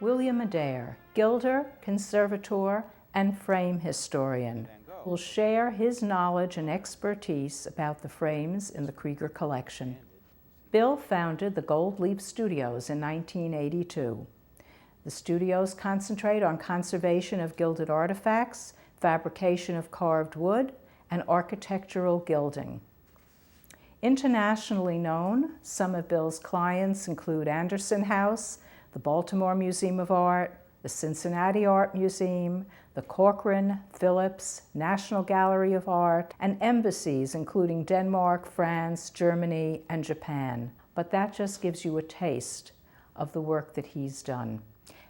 William Adair, gilder, conservator, and frame historian, will share his knowledge and expertise about the frames in the Kreeger collection. Bill founded the Gold Leaf Studios in 1982. The studios concentrate on conservation of gilded artifacts, fabrication of carved wood, and architectural gilding. Internationally known, some of Bill's clients include Anderson House, the Baltimore Museum of Art, the Cincinnati Art Museum, the Corcoran, Phillips, National Gallery of Art, and embassies including Denmark, France, Germany, and Japan. But that just gives you a taste of the work that he's done.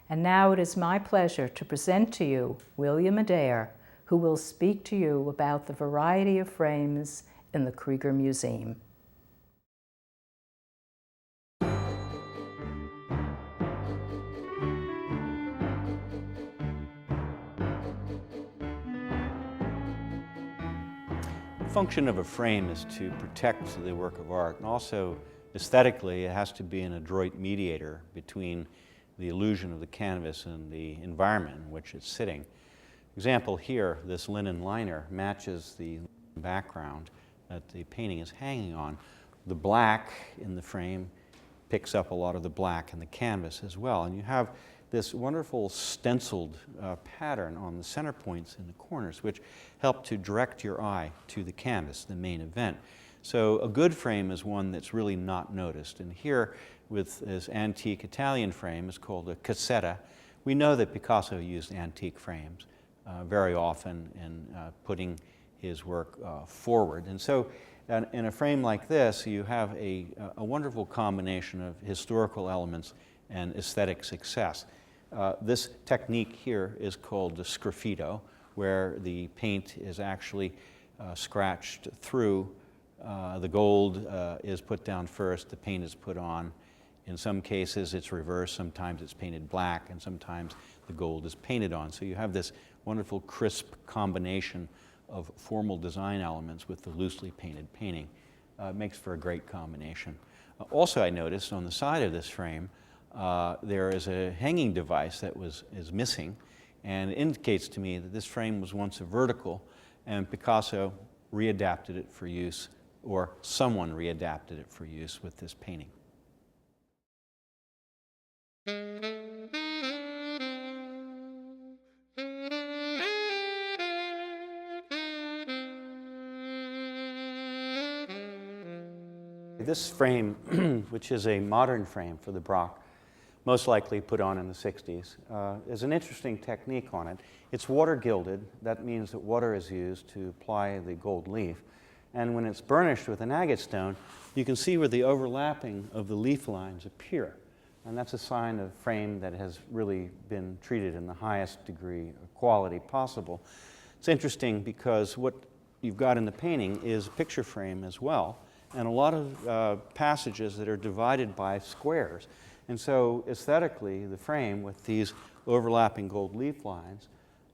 And now it is my pleasure to present to you William Adair, who will speak to you about the variety of frames in the Kreeger Museum. The function of a frame is to protect the work of art, and also aesthetically it has to be an adroit mediator between the illusion of the canvas and the environment in which it's sitting. Example here, this linen liner matches the background that the painting is hanging on. The black in the frame picks up a lot of the black in the canvas as well, and you have this wonderful stenciled pattern on the center points in the corners, which help to direct your eye to the canvas, the main event. So a good frame is one that's really not noticed. And here, with this antique Italian frame, is called a cassetta. We know that Picasso used antique frames very often in putting his work forward. And so in a frame like this, you have a wonderful combination of historical elements and aesthetic success. This technique here is called the sgraffito, where the paint is actually scratched through. The gold is put down first, the paint is put on. In some cases it's reversed, sometimes it's painted black, and sometimes the gold is painted on. So you have this wonderful crisp combination of formal design elements with the loosely painted painting. It makes for a great combination. Also, I noticed on the side of this frame there is a hanging device that is missing, and it indicates to me that this frame was once a vertical, and Picasso readapted it for use, or someone readapted it for use with this painting. This frame, which is a modern frame for the Braque, most likely put on in the 60s, is an interesting technique on it. It's water gilded. That means that water is used to apply the gold leaf. And when it's burnished with an agate stone, you can see where the overlapping of the leaf lines appear. And that's a sign of a frame that has really been treated in the highest degree of quality possible. It's interesting because what you've got in the painting is a picture frame as well, and a lot of passages that are divided by squares. And so aesthetically, the frame with these overlapping gold leaf lines,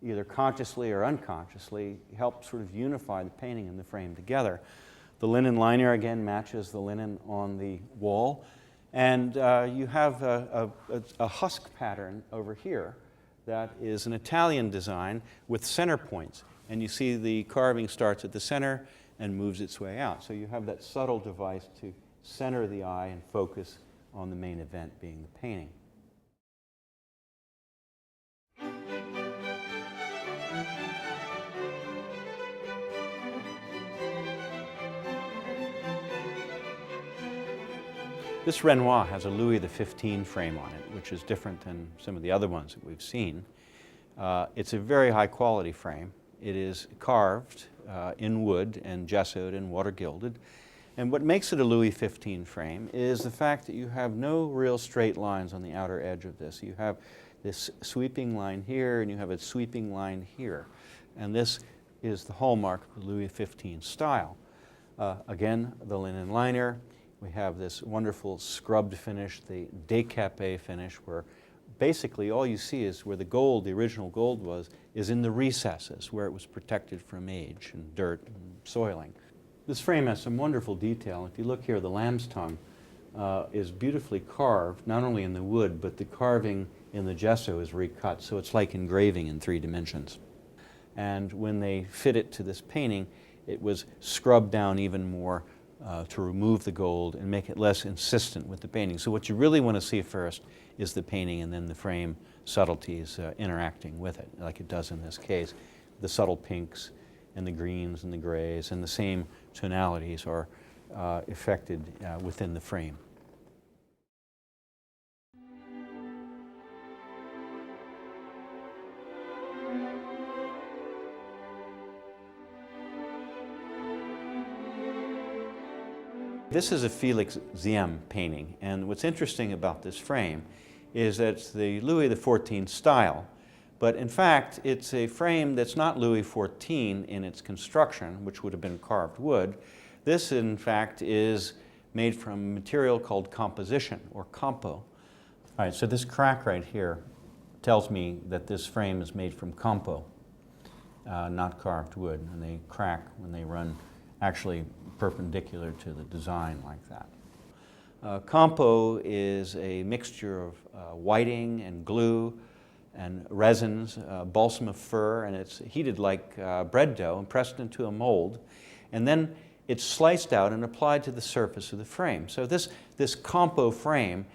either consciously or unconsciously, helps sort of unify the painting and the frame together. The linen liner again matches the linen on the wall. And you have a husk pattern over here that is an Italian design with center points. And you see the carving starts at the center and moves its way out. So you have that subtle device to center the eye and focus on the main event being the painting. This Renoir has a Louis XV frame on it, which is different than some of the other ones that we've seen. It's a very high quality frame. It is carved in wood and gessoed and water gilded. And what makes it a Louis XV frame is the fact that you have no real straight lines on the outer edge of this. You have this sweeping line here, and you have a sweeping line here. And this is the hallmark of the Louis XV style. Again, the linen liner. We have this wonderful scrubbed finish, the décapé finish, where basically all you see is where the gold, the original gold was, is in the recesses, where it was protected from age and dirt and soiling. This frame has some wonderful detail. If you look here, the lamb's tongue is beautifully carved, not only in the wood, but the carving in the gesso is recut, so it's like engraving in 3 dimensions. And when they fit it to this painting, it was scrubbed down even more to remove the gold and make it less insistent with the painting. So what you really want to see first is the painting, and then the frame subtleties interacting with it, like it does in this case. The subtle pinks and the greens and the grays and the same tonalities are affected within the frame. This is a Felix Ziem painting, and what's interesting about this frame is that it's the Louis XIV style, but in fact it's a frame that's not Louis XIV in its construction, which would have been carved wood. This in fact is made from material called composition, or compo. All right, so this crack right here tells me that this frame is made from compo, not carved wood, and they crack when they run actually perpendicular to the design like that. Compo is a mixture of whiting and glue and resins, balsam of fir, and it's heated like bread dough and pressed into a mold, and then it's sliced out and applied to the surface of the frame. So this compo frame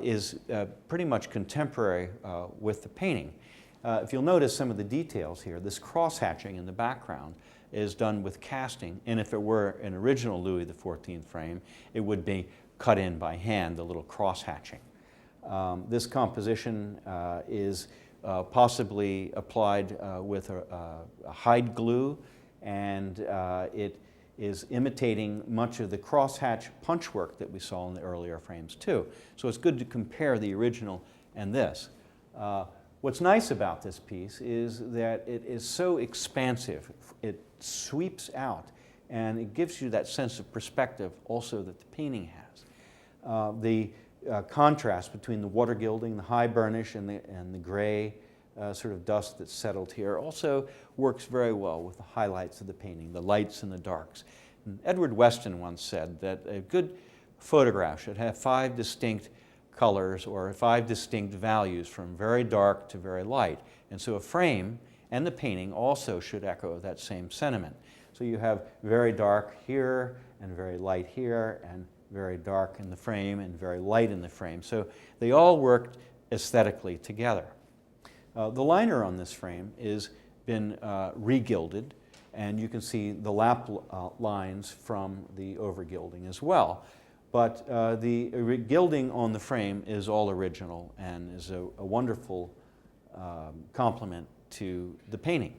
is pretty much contemporary with the painting. If you'll notice some of the details here, this cross-hatching in the background is done with casting, and if it were an original Louis XIV frame, it would be cut in by hand, the little cross-hatching. This composition is possibly applied with a hide glue, and it is imitating much of the crosshatch punchwork that we saw in the earlier frames too. So it's good to compare the original and this. What's nice about this piece is that it is so expansive. It sweeps out, and it gives you that sense of perspective also that the painting has. The contrast between the water gilding, the high burnish, and the gray sort of dust that's settled here also works very well with the highlights of the painting, the lights and the darks. And Edward Weston once said that a good photograph should have 5 distinct colors or 5 distinct values from very dark to very light. And so a frame and the painting also should echo that same sentiment. So you have very dark here and very light here and very dark in the frame and very light in the frame. So they all worked aesthetically together. The liner on this frame has been regilded, and you can see the lap lines from the overgilding as well. But the gilding on the frame is all original and is a wonderful complement to the painting.